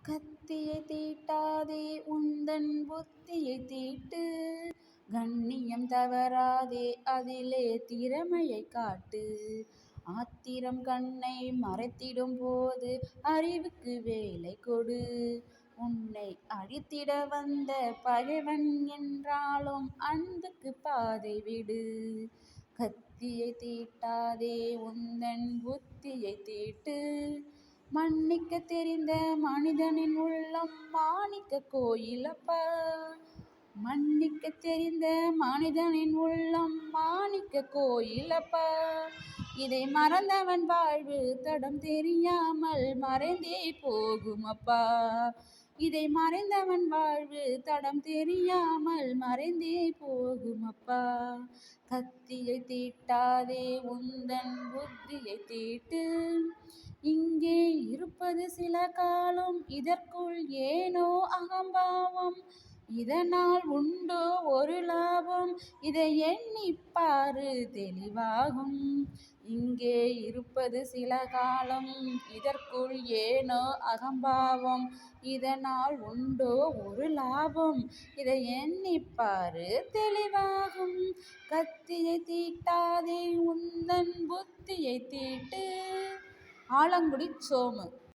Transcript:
கத்தியை தீட்டாதே உந்தன் புத்தியை தீட்டு, கண்ணியம் தவறாதே அதிலே திறமையை காட்டு. ஆத்திரம் கண்ணை மறைத்திடும் போது அறிவுக்கு வேலை கொடு. உன்னை அழித்திட வந்த பகைவன் என்றாலும் அன்புக்கு பாதை விடு. கத்தியை தீட்டாதே உந்தன் புத்தியை தீட்டு, மன்னிக்க தெரிந்த மனிதனின் உள்ளம் மாணிக்க கோயிலப்பா. மன்னிக்க தெரிந்த மனிதனின் உள்ளம் மாணிக்க கோயிலப்பா. இதை மறந்தவன் வாழ்வு தடம் தெரியாமல் மறைந்தே போகுமப்பா. இதை மறைந்தவன் வாழ்வு தடம் தெரியாமல் மறைந்தே போகுமப்பா. கத்தியை தீட்டாதே உந்தன் புத்தியை தீட்டு, இங்கே இருப்பது சில காலம் இதற்குள் ஏனோ அகம்பாவம், இதனால் உண்டோ ஒரு லாபம் இதை எண்ணிப்பாரு தெளிவாகும். இங்கே இருப்பது சில காலம் இதற்குள் ஏனோ அகம்பாவம், இதனால் உண்டோ ஒரு லாபம் இதை எண்ணிப்பாரு தெளிவாகும். கத்தியை தீட்டாதே உந்தன் புத்தியை தீட்டு. ஆலங்குடி சோமு.